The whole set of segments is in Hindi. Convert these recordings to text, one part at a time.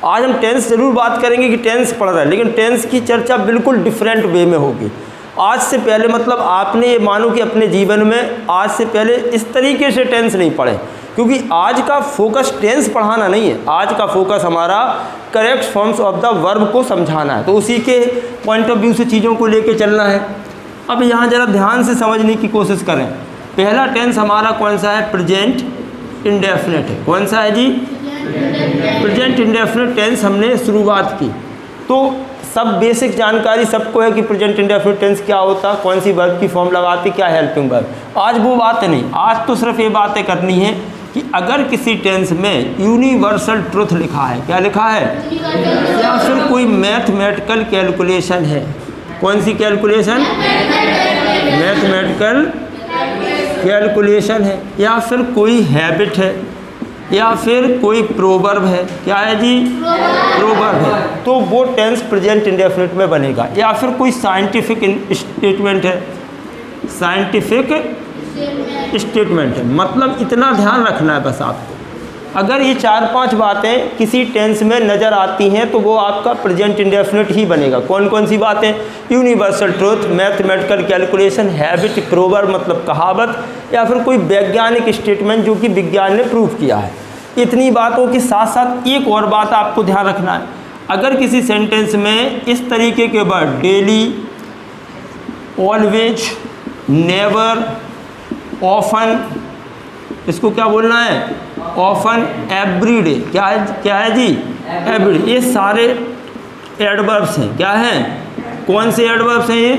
आज हम टेंस ज़रूर बात करेंगे कि टेंस पढ़ रहा है, लेकिन टेंस की चर्चा बिल्कुल डिफरेंट वे में होगी। आज से पहले मतलब आपने ये मानो कि अपने जीवन में आज से पहले इस तरीके से टेंस नहीं पढ़े, क्योंकि आज का फोकस टेंस पढ़ाना नहीं है, आज का फोकस हमारा correct forms of the verb को समझाना है। तो उसी के पॉइंट ऑफ व्यू से चीज़ों को लेके चलना है। अब यहाँ ज़रा ध्यान से समझने की कोशिश करें। पहला टेंस हमारा कौन सा है? प्रेजेंट इंडेफिनिट है। कौन सा है जी? प्रेजेंट इंडेफिनिट टेंस हमने शुरुआत की, तो सब बेसिक जानकारी सबको है कि प्रेजेंट इंडेफिनिट टेंस क्या होता, कौन सी वर्ब की फॉर्म लगाती, क्या हेल्पिंग वर्ब। आज वो बात नहीं, आज तो सिर्फ ये बातें करनी है कि अगर किसी टेंस में यूनिवर्सल ट्रुथ लिखा है, क्या लिखा है, या फिर कोई मैथमेटिकल कैलकुलेशन है। कौन सी कैलकुलेशन? मैथमेटिकल कैलकुलेशन है, या फिर कोई हैबिट है, या फिर कोई प्रोवर्ब है। क्या है जी? प्रोवर्ब है, तो वो टेंस प्रेजेंट इंडेफिनिट में बनेगा। या फिर कोई साइंटिफिक स्टेटमेंट है, साइंटिफिक स्टेटमेंट है। मतलब इतना ध्यान रखना है बस आपको, अगर ये 4-5 बातें किसी टेंस में नज़र आती हैं तो वो आपका प्रेजेंट इंडेफिनिट ही बनेगा। कौन कौन सी बातें? Universal truth, mathematical calculation, habit, proverb मतलब कहावत, या फिर कोई वैज्ञानिक स्टेटमेंट जो कि विज्ञान ने प्रूव किया है। इतनी बातों के साथ साथ एक और बात आपको ध्यान रखना है, अगर किसी सेंटेंस में इस तरीके के word daily, always, never, often, इसको क्या बोलना है? Often, everyday. क्या है जी? एवरीडे। ये सारे एडवर्ब्स हैं। क्या हैं? कौन से एडवर्ब्स हैं ये?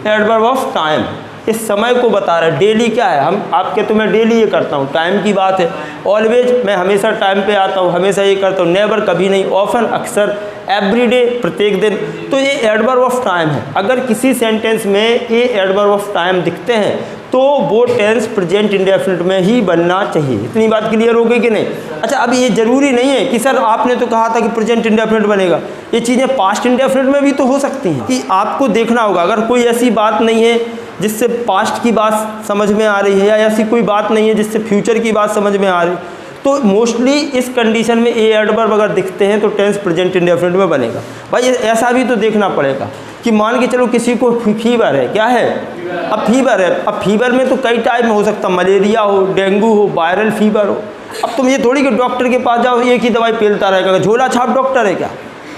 एडवर्ब ऑफ टाइम, इस समय को बता रहा है। डेली क्या है? हम आपके तो मैं डेली ये करता हूँ, टाइम की बात है। ऑलवेज मैं हमेशा टाइम पे आता हूँ, हमेशा ये करता हूँ। नेवर कभी नहीं। ऑफन अक्सर। एवरीडे प्रत्येक दिन। तो ये एडवर्ब ऑफ टाइम है। अगर किसी सेंटेंस में ये एडवर्ब ऑफ टाइम दिखते हैं तो वो टेंस प्रेजेंट इंडेफिनिट में ही बनना चाहिए। इतनी बात क्लियर हो गई कि नहीं? अच्छा, अब ये ज़रूरी नहीं है कि सर आपने तो कहा था कि प्रेजेंट इंडेफिनिट बनेगा, ये चीज़ें पास्ट इंडेफिनिट में भी तो हो सकती हैं। कि आपको देखना होगा, अगर कोई ऐसी बात नहीं है जिससे पास्ट की बात समझ में आ रही है, या ऐसी कोई बात नहीं है जिससे फ्यूचर की बात समझ में आ रही, तो मोस्टली इस कंडीशन में ए एडवर्ब अगर दिखते हैं तो टेंस प्रेजेंट इंडेफिनिट में बनेगा। भाई ऐसा भी तो देखना पड़ेगा कि मान के चलो किसी को फीवर है। क्या है? अब फीवर है। अब फीवर में तो कई टाइप में हो सकता, मलेरिया हो, डेंगू हो, वायरल फीवर हो। अब तुम ये थोड़ी कि डॉक्टर के पास जाओ एक ही दवाई पेलता रहेगा। झोला छाप डॉक्टर है क्या?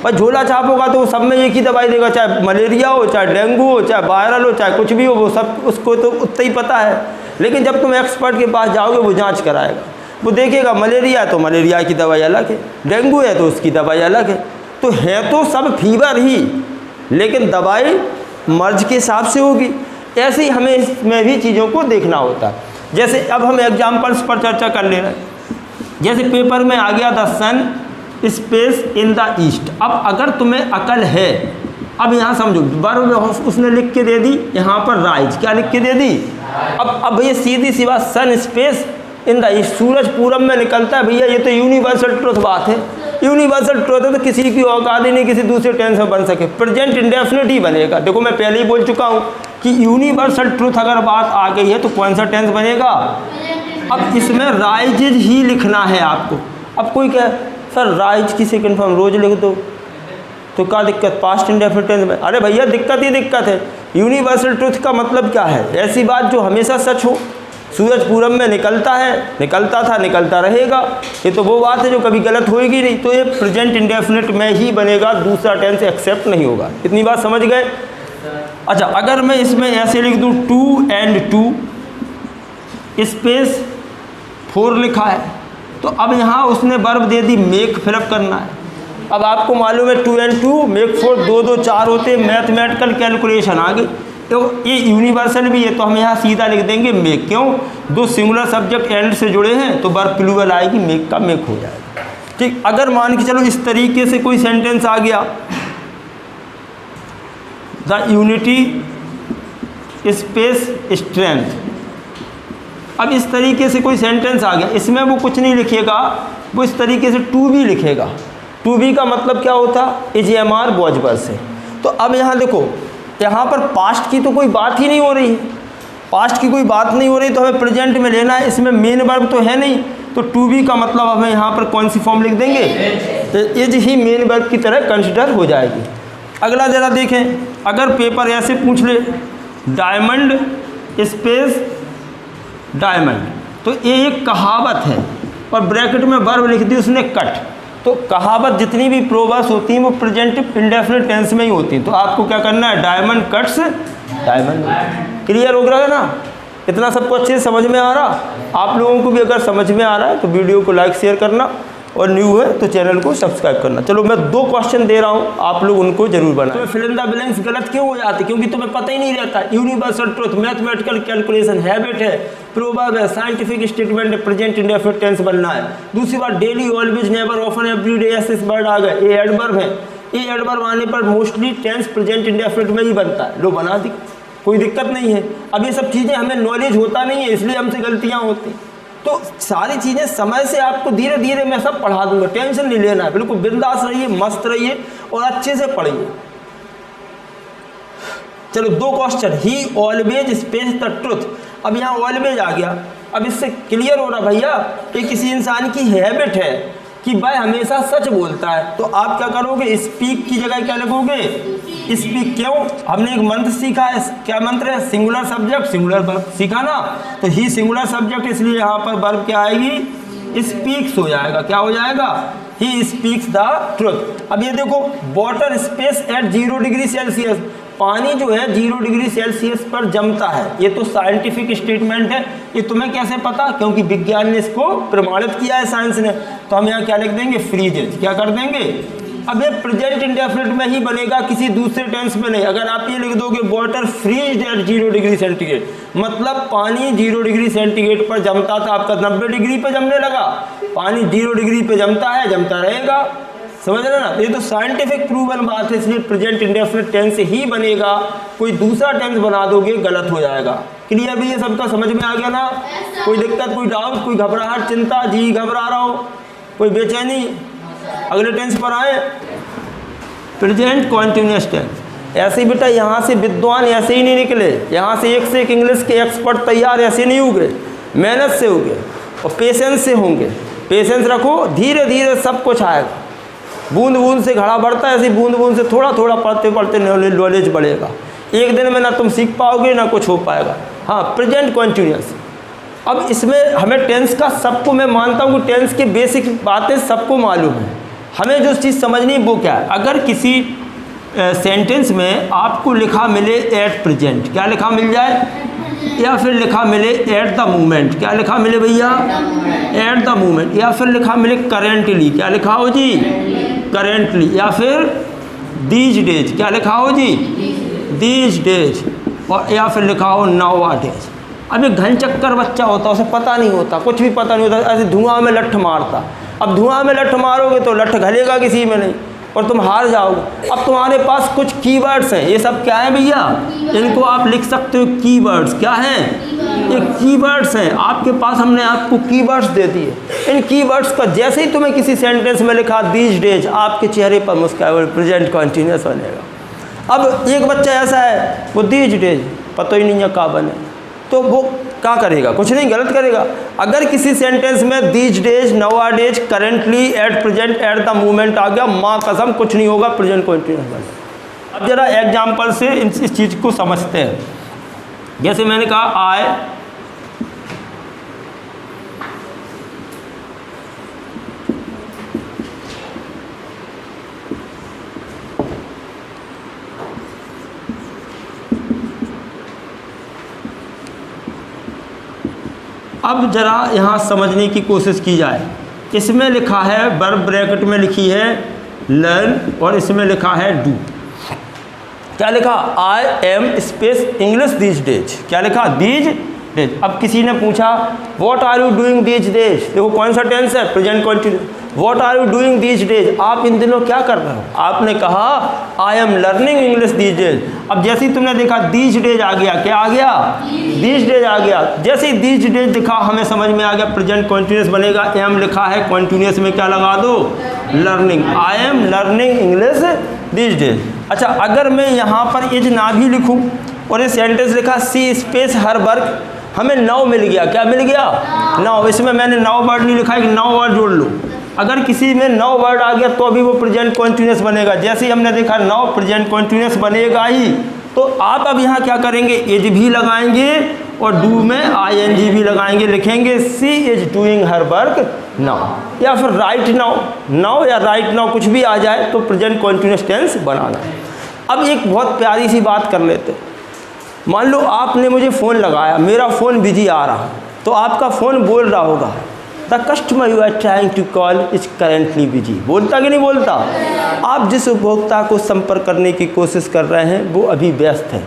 भाई झोला छाप होगा तो वो सब में एक ही दवाई देगा, चाहे मलेरिया हो, चाहे डेंगू हो, चाहे वायरल हो, चाहे कुछ भी हो, वो सब उसको तो उतना ही पता है। लेकिन जब तुम एक्सपर्ट के पास जाओगे वो जाँच कराएगा, वो देखेगा मलेरिया है तो मलेरिया की दवाई अलग है, डेंगू है तो उसकी दवाई अलग है। तो है तो सब फीवर ही, लेकिन दवाई मर्ज के हिसाब से होगी। ऐसे ही हमें इसमें भी चीज़ों को देखना होता है। जैसे अब हम एग्जाम्पल्स पर चर्चा कर ले रहे हैं। जैसे पेपर में आ गया the sun space in the east. अब अगर तुम्हें अकल है, अब यहाँ समझो वर्ब उसने लिख के दे दी, यहाँ पर राइज क्या लिख के दे दी। अब ये सीधी सी बात, सन स्पेस इन द ईस्ट, सूरज पूरब में निकलता है। भैया ये तो यूनिवर्सल ट्रुथ बात है। यूनिवर्सल ट्रुथ है तो किसी की औकात ही नहीं किसी दूसरे टेंस में बन सके, प्रेजेंट इंडेफिनिट ही बनेगा। देखो मैं पहले ही बोल चुका हूँ कि यूनिवर्सल ट्रुथ अगर बात आ गई है तो कौन सा टेंस बनेगा? अब इसमें राइजेज ही लिखना है आपको। अब कोई कहे सर राइज की सेकंड फॉर्म रोज लिख दो, तो क्या दिक्कत? पास्ट इंडेफिनिट टेंस में। अरे भैया दिक्कत ही दिक्कत है। यूनिवर्सल ट्रुथ का मतलब क्या है? ऐसी बात जो हमेशा सच हो। सूरज पूरब में निकलता है, निकलता था, निकलता रहेगा, ये तो वो बात है जो कभी गलत होएगी नहीं। तो ये प्रेजेंट इंडेफिनिट में ही बनेगा, दूसरा टेंस एक्सेप्ट नहीं होगा। इतनी बात समझ गए? अच्छा, अगर मैं इसमें ऐसे लिख दूँ टू एंड टू स्पेस 4 लिखा है, तो अब यहाँ उसने वर्ब दे दी मेक, फिलअप करना है। अब आपको मालूम है 2 and 2 मेक 4, 2 2 4 होते हैं। मैथमेटिकल कैलकुलेशन आ गई, तो ये यूनिवर्सल भी है, तो हम यहाँ सीधा लिख देंगे मेक। क्यों? दो सिंगुलर सब्जेक्ट एंड से जुड़े हैं तो वर्ब प्लूरल आएगी, मेक का मेक हो जाएगा। ठीक, अगर मान के चलो इस तरीके से कोई सेंटेंस आ गया, द यूनिटी स्पेस स्ट्रेंथ। अब इस तरीके से कोई सेंटेंस आ गया, इसमें वो कुछ नहीं लिखेगा, वो इस तरीके से टू बी लिखेगा। टू बी का मतलब क्या होता? इज-एम-आर वॉज वर्ब से। तो अब यहाँ देखो, यहाँ पर पास्ट की तो कोई बात ही नहीं हो रही है, पास्ट की कोई बात नहीं हो रही, तो हमें प्रेजेंट में लेना है। इसमें मेन वर्ब तो है नहीं, तो टू बी का मतलब हमें यहाँ पर कौन सी फॉर्म लिख देंगे? इज ही मेन वर्ब की तरह कंसिडर हो जाएगी। अगला ज़रा देखें, अगर पेपर ऐसे पूछ ले डायमंड स्पेस डायमंड, तो ये एक कहावत है और ब्रैकेट में वर्ब लिख दी उसने कट। तो कहावत जितनी भी प्रोवर्ब्स होती हैं वो प्रेजेंट इंडेफिनिट टेंस में ही होती हैं। तो आपको क्या करना है, डायमंड कट्स डायमंड। क्लियर हो रहा है ना? इतना सबको अच्छे से समझ में आ रहा? आप लोगों को भी अगर समझ में आ रहा है तो वीडियो को लाइक शेयर करना और न्यू है तो चैनल को सब्सक्राइब करना। चलो मैं 2 क्वेश्चन दे रहा हूँ, आप लोग उनको जरूर बनाएं। तो फिल इन द ब्लैंक्स गलत क्यों हो जाती? क्योंकि तुम्हें पता ही नहीं रहता। Universal truth, mathematical calculation, habit है, प्रोवर्ब है, साइंटिफिक स्टेटमेंट है, प्रेजेंट इंडेफिनिट टेंस बनना है। दूसरी बात daily, always, never, often, everyday, ऐसे वर्ड आ गए। ये एडवर्ब है, ये एडवर्ब आने पर मोस्टली टेंस प्रेजेंट इंडेफिनिट में ही बनता है। लो बना दी, कोई दिक्कत नहीं है। अब ये सब चीज़ें हमें नॉलेज होता नहीं है इसलिए हमसे गलतियाँ होती। तो सारी चीज़ें समय से आपको धीरे धीरे मैं सब पढ़ा दूंगा, टेंशन नहीं लेना है। बिल्कुल बिंदास रहिए, मस्त रहिए और अच्छे से पढ़िए। चलो 2 question, he always space the truth. अब यहाँ ऑलवेज आ गया। अब इससे क्लियर हो रहा भैया कि किसी इंसान की हैबिट है कि भाई हमेशा सच बोलता है। तो आप क्या करोगे, स्पीक की जगह क्या लिखोगे, स्पीक। क्यों? हमने एक मंत्र सीखा है, क्या मंत्र है, सिंगुलर सब्जेक्ट सिंगुलर वर्ब सीखा ना। तो ही सिंगुलर सब्जेक्ट, इसलिए यहाँ पर वर्ब क्या आएगी, स्पीक्स हो जाएगा। क्या हो जाएगा, ही स्पीक्स द ट्रुथ। अब ये देखो, water space at 0 degree Celsius, पानी जो है 0 डिग्री सेल्सियस पर जमता है। ये तो साइंटिफिक स्टेटमेंट है। ये तुम्हें कैसे पता? क्योंकि विज्ञान ने इसको प्रमाणित किया है, साइंस ने। तो हम यहाँ क्या लिख देंगे, फ्रीजेज। क्या कर देंगे? अब ये प्रेजेंट इंडेफिनिट में ही बनेगा, किसी दूसरे टेंस में नहीं। अगर आप ये लिख दोगे water freezed at 0 degree centigrade, मतलब पानी 0 डिग्री सेंटीग्रेड पर जमता था, आपका 90 डिग्री पे जमने लगा। पानी 0 डिग्री पे जमता है, जमता रहेगा। समझ रहे ना? ये तो साइंटिफिक प्रूवन बात है, इसलिए प्रेजेंट इंडेफिनिट टेंस ही बनेगा। कोई दूसरा टेंस बना दोगे गलत हो जाएगा। क्लियर भी ये सबका समझ में आ गया ना? कोई दिक्कत, कोई डाउट, कोई घबराहट, चिंता, जी घबरा रहा हो, कोई बेचैनी? अगले टेंस पर आए, प्रेजेंट कॉन्टिन्यूअस टेंस। ऐसे ही बेटा यहाँ से विद्वान ऐसे ही नहीं निकले, यहाँ से एक इंग्लिश के एक्सपर्ट तैयार ऐसे नहीं हुए, मेहनत से होंगे और पेशेंस से होंगे। पेशेंस रखो, धीरे धीरे सब कुछ आएगा। बूंद बूंद से घड़ा बढ़ता है, ऐसे बूंद बूंद से थोड़ा थोड़ा पढ़ते पढ़ते नॉलेज बढ़ेगा। एक दिन में ना तुम सीख पाओगे ना कुछ हो पाएगा। हाँ, प्रेजेंट कॉन्टिन्यूअस। अब इसमें हमें टेंस का सबको, मैं मानता हूँ कि टेंस की बेसिक बातें सबको मालूम है। हमें जो चीज़ समझनी है वो क्या है, अगर किसी सेंटेंस में आपको लिखा मिले एट प्रेजेंट, क्या लिखा मिल जाए, या फिर लिखा मिले एट द मोमेंट, क्या लिखा मिले भैया, एट द मोमेंट, या फिर लिखा मिले करेंटली, क्या लिखा हो जी, करेंटली, या फिर दीज डेज, क्या लिखा हो जी, दीज डेज, और या फिर लिखा हो नाउ आ डेज। अब ये घन चक्कर बच्चा होता, उसे पता नहीं होता, कुछ भी पता नहीं होता, ऐसे धुआं में लठ मारता। अब धुआं में लठ मारोगे तो लठ घलेगा किसी में नहीं और तुम हार जाओगे। अब तुम्हारे पास कुछ कीवर्ड्स हैं, ये सब क्या है भैया, इनको आप लिख सकते हो कीवर्ड्स। क्या हैं ये? कीवर्ड्स हैं आपके पास, हमने आपको कीवर्ड्स दे दिए। इन कीवर्ड्स का जैसे ही तुम्हें किसी सेंटेंस में लिखा दीज डेज, आपके चेहरे पर मुस्कान, प्रेजेंट कॉन्टिन्यूअस बनेगा। अब एक बच्चा ऐसा है वो दीज डेज पता ही नहीं है का बने, तो वो क्या करेगा, कुछ नहीं, गलत करेगा। अगर किसी सेंटेंस में these days, now days, currently, at present, at the moment आ गया, माँ कसम कुछ नहीं होगा, प्रेजेंट कॉन्टिन्यूअस बनेगा। अब जरा एग्जाम्पल से इस चीज़ को समझते हैं। जैसे मैंने कहा आए, अब जरा यहाँ समझने की कोशिश की जाए। इसमें लिखा है, वर्ब ब्रैकेट में लिखी है लर्न, और इसमें लिखा है डू। क्या लिखा, I am space English these days, क्या लिखा, दीज डेज। अब किसी ने पूछा what are you doing these days, देखो कौन सा टेंस है, present continuous. What are you doing these days, आप इन दिनों क्या कर रहे हो। आपने कहा I am learning English these days. अब जैसे ही तुमने देखा दीज डेज आ गया, क्या आ गया, दीज डेज आ गया। जैसे ही दीज डेज दिखा हमें समझ में आ गया प्रेजेंट कॉन्टिन्यूअस बनेगा। एम लिखा है, कॉन्टिन्यूअस में क्या लगा दो, learning, I am learning English these days. अच्छा, अगर मैं यहाँ पर इज ना भी लिखूँ और ये सेंटेंस लिखा सी स्पेस हर वर्क, हमें नाउ मिल गया, क्या मिल गया, नाउ। इसमें मैंने नाउ वर्ड नहीं लिखा है कि नाउ वर्ड जोड़ लो, अगर किसी में नाउ वर्ड आ गया तो भी वो प्रेजेंट कॉन्टिन्यूस बनेगा। जैसे ही हमने देखा नाउ प्रेजेंट कॉन्टिन्यूस बनेगा ही, तो आप अब यहाँ क्या करेंगे, इज भी लगाएंगे और डू में ing भी लगाएंगे, लिखेंगे she is doing her work now, या फिर राइट नाउ, नाउ या राइट नाउ कुछ भी आ जाए तो प्रेजेंट कॉन्टिन्यूस टेंस बनाना। अब एक बहुत प्यारी सी बात कर लेते हैं। मान लो आपने मुझे फ़ोन लगाया, मेरा फ़ोन बिजी आ रहा, तो आपका फ़ोन बोल रहा होगा the customer you are trying to call is currently busy. बोलता कि नहीं बोलता? आप जिस उपभोक्ता को संपर्क करने की कोशिश कर रहे हैं वो अभी व्यस्त है।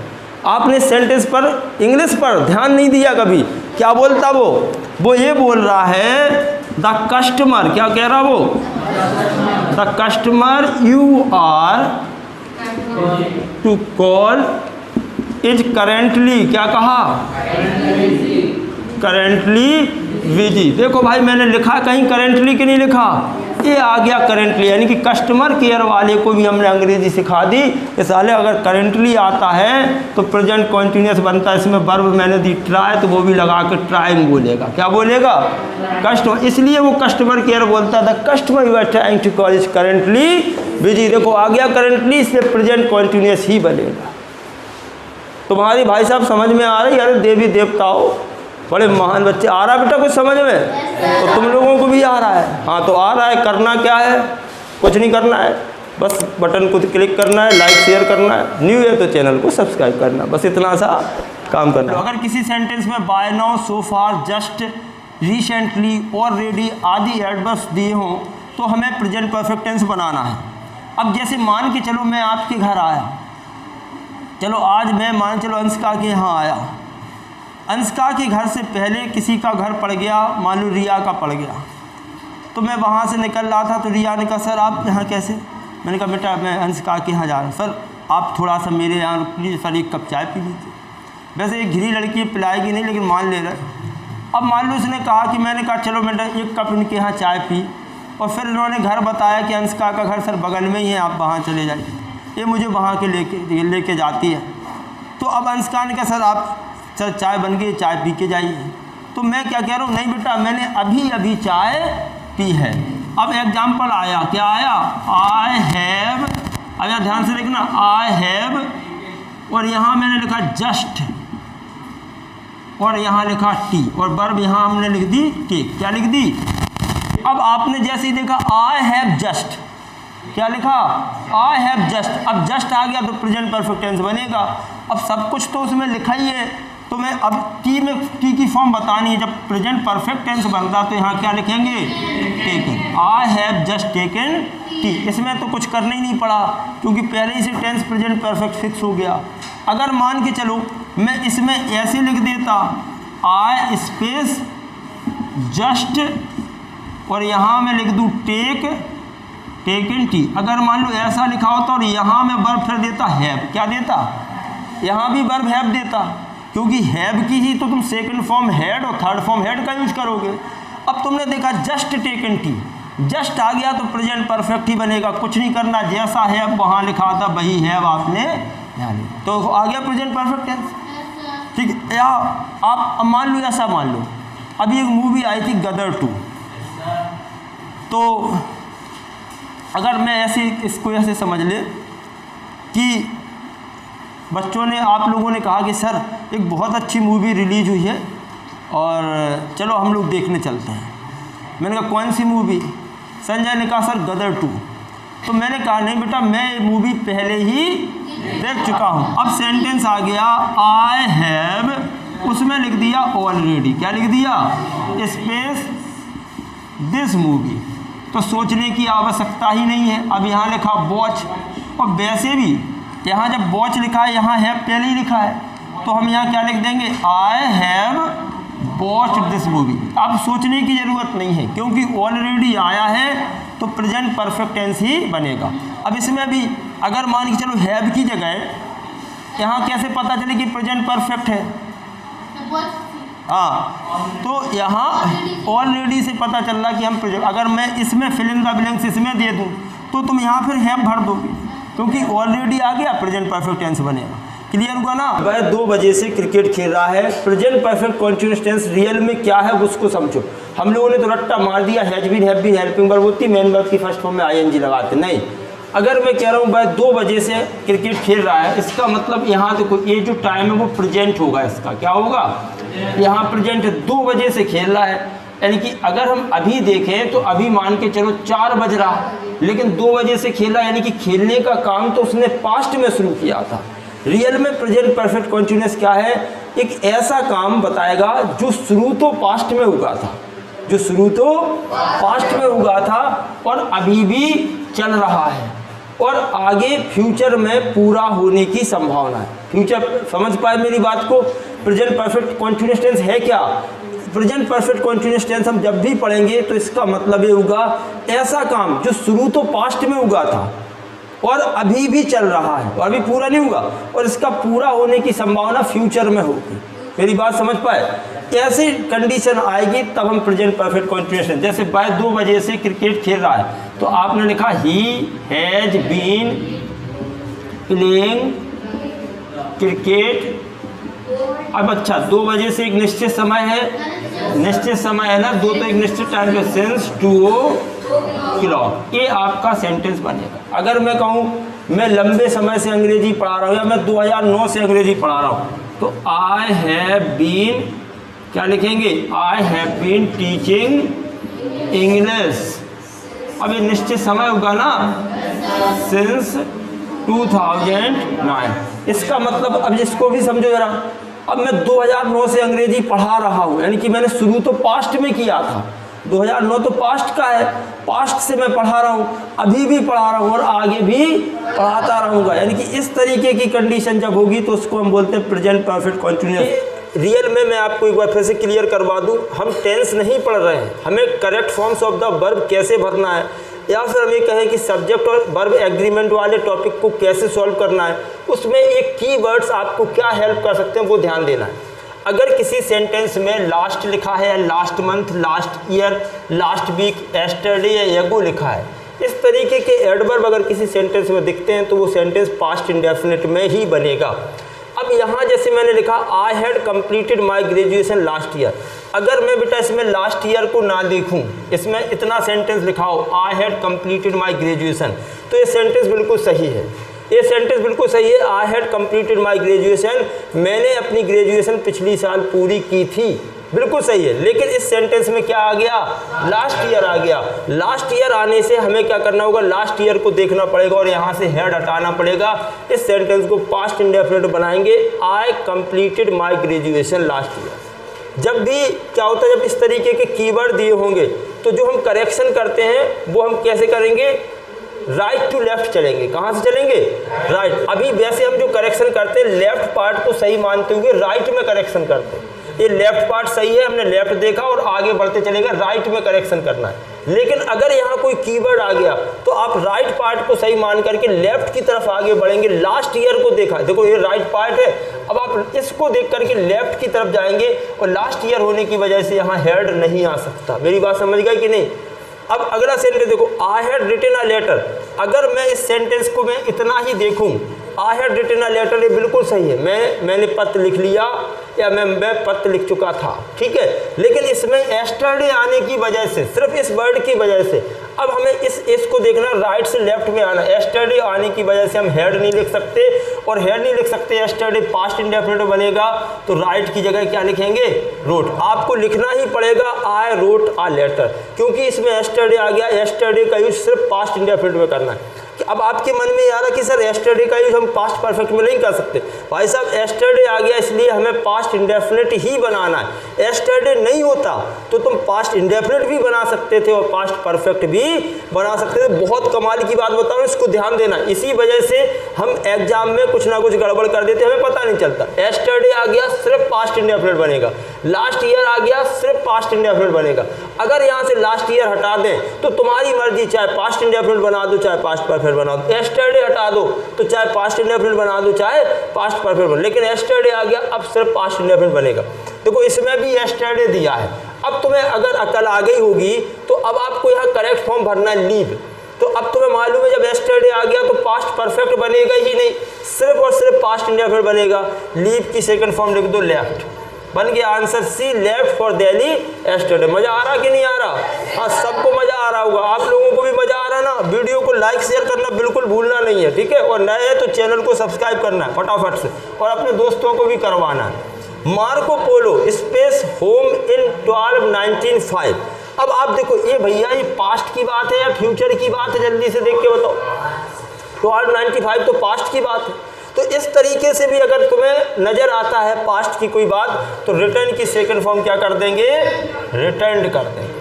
आपने सेंटेंस पर, इंग्लिश पर ध्यान नहीं दिया कभी। क्या बोलता वो ये बोल रहा है द कस्टमर, क्या कह रहा वो, the customer you are to call is currently, क्या कहा, करेंटली बिजी। देखो भाई मैंने लिखा कहीं करेंटली कि नहीं लिखा, ये आ गया करेंटली, यानी कि कस्टमर केयर वाले को भी हमने अंग्रेजी सिखा दी। इस वाले अगर करेंटली आता है तो प्रेजेंट कॉन्टिन्यूस बनता है, इसमें वर्ब मैंने दी ट्राई, तो वो भी लगा के ट्राइंग बोलेगा। क्या बोलेगा, कस्टमर, इसलिए वो कस्टमर केयर बोलता था customer you are trying to call is currently busy. देखो आ गया करेंटली, इसलिए प्रेजेंट कॉन्टिन्यूस ही बनेगा। तुम्हारी भाई साहब समझ में आ रही, अरे देवी देवताओं बड़े महान बच्चे, आ रहा बेटा कुछ समझ में, तो तुम लोगों को भी आ रहा है। हाँ तो आ रहा है, करना क्या है, कुछ नहीं करना है, बस बटन को क्लिक करना है, लाइक शेयर करना है, न्यू है तो चैनल को सब्सक्राइब करना, बस इतना सा काम करना। अगर किसी सेंटेंस में बाय नाउ, सो फार, जस्ट, रिसेंटली, ऑलरेडी आदि एडवर्ब्स दिए हों तो हमें प्रेजेंट परफेक्ट टेंस बनाना है। अब जैसे मान के चलो मैं आपके घर आया, चलो आज मैं मान चलो अंशिका के यहाँ आया, अंशिका के घर से पहले किसी का घर पड़ गया, मान लो रिया का पड़ गया, तो मैं वहाँ से निकल रहा था तो रिया ने कहा सर आप यहाँ कैसे, मैंने कहा बेटा मैं अंशिका के यहाँ जा रहा हूँ, सर आप थोड़ा सा मेरे यहाँ प्लीज़ सर एक कप चाय पी लीजिए। वैसे एक घिरी लड़की पिलाएगी नहीं लेकिन मान ले रहे। अब मान लो उसने कहा कि मैंने कहा चलो बेटा एक कप इनके यहाँ चाय पी, और फिर इन्होंने घर बताया कि अंशिका का घर सर बगल में ही है, आप वहाँ चले जाइए, ये मुझे वहाँ के लेके जाती है। तो अब अंशिका ने कहा सर आप सर चाय बन गई, चाय पी के जाइए। तो मैं क्या कह रहा हूँ, नहीं बेटा मैंने अभी अभी चाय पी है। अब एग्जाम्पल आया, क्या आया, आई हैव, अब यहाँ ध्यान से देखना, आई हैव, और यहाँ मैंने लिखा जस्ट, और यहाँ लिखा टी, और वर्ब यहाँ हमने लिख दी टेक। क्या लिख दी? अब आपने जैसे ही देखा आई हैव जस्ट, क्या लिखा, आई हैव जस्ट, अब जस्ट आ गया तो प्रेजेंट परफेक्ट टेंस बनेगा। अब सब कुछ तो उसमें लिखा ही है, तो मैं अब टी में टी की फॉर्म बतानी है। जब प्रेजेंट परफेक्ट टेंस बनता तो यहाँ क्या लिखेंगे, taken, I have just taken T. इसमें तो कुछ करना ही नहीं पड़ा क्योंकि पहले ही से टेंस प्रेजेंट परफेक्ट फिक्स हो गया। अगर मान के चलो मैं इसमें ऐसे लिख देता, आई स्पेस जस्ट, और यहाँ मैं लिख दूँ टेक, टेकन टी। अगर मान लो ऐसा लिखा होता और यहाँ मैं वर्ब फिर देता हैव, क्या देता, यहाँ भी वर्ब हैव देता, क्योंकि हैव की ही तो तुम सेकंड फॉर्म हैड और थर्ड फॉर्म हैड का यूज करोगे। अब तुमने देखा जस्ट टेकन टी, जस्ट आ गया तो प्रेजेंट परफेक्ट ही बनेगा, कुछ नहीं करना, जैसा है वहाँ लिखा था वही है आपने तो आ गया प्रेजेंट परफेक्ट टेंस। ठीक है, या आप मान लो, ऐसा मान लो अभी एक मूवी आई थी गदर 2, तो अगर मैं ऐसे इसको ऐसे समझ ले कि बच्चों ने, आप लोगों ने कहा कि सर एक बहुत अच्छी मूवी रिलीज हुई है और चलो हम लोग देखने चलते हैं। मैंने कहा कौन सी मूवी? संजय ने कहा सर गदर 2। तो मैंने कहा नहीं बेटा मैं ये मूवी पहले ही देख चुका हूँ। अब सेंटेंस आ गया आई हैव, उसमें लिख दिया ऑलरेडी, क्या लिख दिया, स्पेस दिस मूवी, तो सोचने की आवश्यकता ही नहीं है। अब यहाँ लिखा वॉच, और वैसे भी यहाँ जब वॉच लिखा है यहाँ हैव पहले ही लिखा है, तो हम यहाँ क्या लिख देंगे, I have watched this movie. अब सोचने की ज़रूरत नहीं है क्योंकि ऑलरेडी आया है तो प्रेजेंट परफेक्ट टेंस ही बनेगा। अब इसमें भी अगर मान के चलो हैव की जगह यहाँ कैसे पता चले कि प्रेजेंट परफेक्ट है, हाँ तो यहाँ ऑलरेडी से पता चल रहा कि हम प्रेजेंट, अगर मैं इसमें फिल इन द ब्लैंक्स इसमें दे दूँ तो तुम यहाँ फिर हैव भर दोगे क्योंकि ऑलरेडी आ गया, प्रेजेंट परफेक्ट टेंस बनेगा। क्लियर हुआ ना? वह 2 बजे से क्रिकेट खेल रहा है, present perfect continuous tense real में क्या है उसको समझो। हम लोगों ने तो रट्टा मार दिया, has been, have been helping verb होती, मेन वर्ब की फर्स्ट फॉर्म में आईएनजी लगाते। नहीं, अगर मैं कह रहा हूँ भाई 2 बजे से क्रिकेट खेल रहा है, इसका मतलब यहाँ देखो ये जो टाइम है वो प्रेजेंट होगा, इसका क्या होगा, यहाँ प्रेजेंट है, 2 बजे से खेल रहा है। यानी कि अगर हम अभी देखें तो अभी मान के चलो 4 बज रहा है, लेकिन 2 बजे से खेला, यानी कि खेलने का काम तो उसने पास्ट में शुरू किया था। रियल में प्रेजेंट परफेक्ट कॉन्टिन्यूअस क्या है, एक ऐसा काम बताएगा जो शुरू तो पास्ट में हुआ था, जो शुरू तो पास्ट में हुआ था और अभी भी चल रहा है और आगे फ्यूचर में पूरा होने की संभावना है। फ्यूचर, समझ पाए मेरी बात को। प्रेजेंट परफेक्ट कॉन्टिन्यूअस टेंस है क्या, प्रेजेंट परफेक्ट कॉन्टिन्यूअस टेंस हम जब भी पढ़ेंगे तो इसका मतलब ये होगा ऐसा काम जो शुरू तो पास्ट में हुआ था और अभी भी चल रहा है और अभी पूरा नहीं हुआ और इसका पूरा होने की संभावना फ्यूचर में होगी। मेरी बात समझ पाए, ऐसी कंडीशन आएगी तब हम प्रेजेंट परफेक्ट कॉन्टिन्यूअस टेंस, जैसे भाई 2 बजे से क्रिकेट खेल रहा है तो आपने लिखा ही हैज बीन प्लेइंग क्रिकेट। अब अच्छा 2 बजे से एक निश्चित समय है, निश्चित समय है ना, 2 तो एक निश्चित टाइम पे, सिंस 2 o'clock, ये आपका सेंटेंस बनेगा। अगर मैं कहूँ मैं लंबे समय से अंग्रेजी पढ़ा रहा हूँ या मैं 2009 से अंग्रेजी पढ़ा रहा हूँ तो आई हैव बीन, क्या लिखेंगे, I have been teaching English. अब ये निश्चित समय होगा ना, सिंस 2009। इसका मतलब अब इसको भी समझो जरा, अब मैं 2009 से अंग्रेजी पढ़ा रहा हूँ, यानी कि मैंने शुरू तो पास्ट में किया था, 2009 तो पास्ट का है, पास्ट से मैं पढ़ा रहा हूँ, अभी भी पढ़ा रहा हूँ और आगे भी पढ़ाता रहूँगा। यानी कि इस तरीके की कंडीशन जब होगी तो उसको हम बोलते हैं प्रेजेंट परफेक्ट कॉन्टिन्यूअस। रियल में मैं आपको एक बार फिर से क्लियर करवा दूँ, हम टेंस नहीं पढ़ रहे हैं, हमें correct forms of the verb कैसे भरना है, या फिर हम ये कहें कि सब्जेक्ट और वर्ब एग्रीमेंट वाले टॉपिक को कैसे सॉल्व करना है, उसमें एक कीवर्ड्स आपको क्या हेल्प कर सकते हैं वो ध्यान देना है। अगर किसी सेंटेंस में लास्ट लिखा है, last month, last year, last week, yesterday या एगो लिखा है, इस तरीके के एडवर्ब अगर किसी सेंटेंस में दिखते हैं तो वो सेंटेंस पास्ट इंडेफिनिट में ही बनेगा। अब यहाँ जैसे मैंने लिखा I had completed my graduation last year, अगर मैं बेटा इसमें लास्ट ईयर को ना देखूं, इसमें इतना सेंटेंस लिखा हो I had completed my graduation, तो ये सेंटेंस बिल्कुल सही है, ये सेंटेंस बिल्कुल सही है। I had completed my graduation, मैंने अपनी ग्रेजुएशन पिछली साल पूरी की थी, बिल्कुल सही है। लेकिन इस सेंटेंस में क्या आ गया, लास्ट ईयर आ गया। लास्ट ईयर आने से हमें क्या करना होगा, लास्ट ईयर को देखना पड़ेगा और यहाँ से हैड हटाना पड़ेगा। इस सेंटेंस को पास्ट इंडेफिनिट बनाएंगे, I completed my graduation last year. जब भी क्या होता है, जब इस तरीके के कीवर्ड दिए होंगे तो जो हम करेक्शन करते हैं वो हम कैसे करेंगे, राइट टू लेफ्ट चलेंगे। कहाँ से चलेंगे, राइट। अभी वैसे हम जो करेक्शन करते हैं लेफ्ट पार्ट को सही मानते हुए राइट में करेक्शन करते हैं, ये लेफ्ट पार्ट सही है, हमने लेफ्ट देखा और आगे बढ़ते चलेगा, राइट में करेक्शन करना है। लेकिन अगर यहाँ कोई कीवर्ड आ गया तो आप राइट पार्ट को सही मान करके लेफ्ट की तरफ आगे बढ़ेंगे। लास्ट ईयर को देखा, देखो ये राइट पार्ट है, अब आप इसको देख करके लेफ्ट की तरफ जाएंगे और लास्ट ईयर होने की वजह से यहाँ हेड नहीं आ सकता। मेरी बात समझ गए कि नहीं। अब अगला सेंटेंस देखो, I had written a letter, अगर मैं इस सेंटेंस को मैं इतना ही देखूं, I had written a letter, ये बिल्कुल सही है, मैंने पत्र लिख लिया या मैं पत्र लिख चुका था, ठीक है। लेकिन इसमें एस्टरडे आने की वजह से, सिर्फ इस वर्ड की वजह से, अब हमें इसको देखना, राइट से लेफ्ट में आना। एस्टरडे आने की वजह से हम हेड नहीं लिख सकते, और हेड नहीं लिख सकते, एस्टरडे पास्ट इंडेफिनिट बनेगा, तो राइट की जगह क्या लिखेंगे, रोट। आपको लिखना ही पड़ेगा आई रोट अ लेटर, क्योंकि इसमें एस्टरडे आ गया। एस्टरडे का यूज सिर्फ पास्ट इंडेफिनिट में करना है। अब आपके मन में आ रहा कि सर एस्टरडे का यूज हम पास्ट परफेक्ट में नहीं कर सकते। भाई साहब, एस्टरडे आ गया इसलिए हमें पास्ट इंडेफिनिट ही बनाना है। एस्टरडे नहीं होता तो तुम पास्ट इंडेफिनिट भी बना सकते थे और पास्ट परफेक्ट भी बना सकते थे। बहुत कमाल की बात बताऊं, इसको ध्यान देना। इसी वजह से हम एग्जाम में कुछ ना कुछ गड़बड़ कर देते, हमें पता नहीं चलता। एस्टरडे आ गया सिर्फ पास्ट इंडेफिनिट बनेगा, लास्ट ईयर आ गया सिर्फ पास्ट इंडेफिनिट बनेगा। अगर यहाँ से लास्ट ईयर हटा दें तो तुम्हारी मर्जी, चाहे पास्ट इंडेफिनिट बना दो चाहे पास्ट परफेक्ट बना दो। एस्टरडे हटा दो तो चाहे पास्ट इंडेफिनिट बना दो चाहे पास्ट परफेक्ट बना, लेकिन एस्टरडे आ गया, अब सिर्फ पास्ट इंडेफिनिट बनेगा। देखो इसमें भी एस्टरडे दिया है। अब तुम्हें अगर अकल आ गई होगी तो अब आपको यहाँ करेक्ट फॉर्म भरना है, लीव। तो अब तुम्हें मालूम है जब एस्टरडे आ गया तो पास्ट परफेक्ट बनेगा ही नहीं, सिर्फ और सिर्फ पास्ट इंडेफिनिट बनेगा। लीव की सेकंड फॉर्म लिख दो लेफ्ट। बन गया answer C, left for Delhi yesterday. मजा आ रहा कि नहीं आ रहा? हाँ, सबको मजा आ रहा होगा, आप लोगों को भी मजा आ रहा ना। वीडियो को लाइक शेयर करना बिल्कुल भूलना नहीं है, ठीक है। और नए हैं तो चैनल को सब्सक्राइब करना है फटाफट से, और अपने दोस्तों को भी करवाना है। Marco Polo space home in 1295। अब आप देखो, ये भैया ये पास्ट की बात है या फ्यूचर की बात है, जल्दी से देख के बताओ। 1295 तो पास्ट की बात है। तो इस तरीके से भी अगर तुम्हें नजर आता है पास्ट की कोई बात, तो रिटर्न की सेकंड फॉर्म क्या कर देंगे? रिटर्न कर देंगे।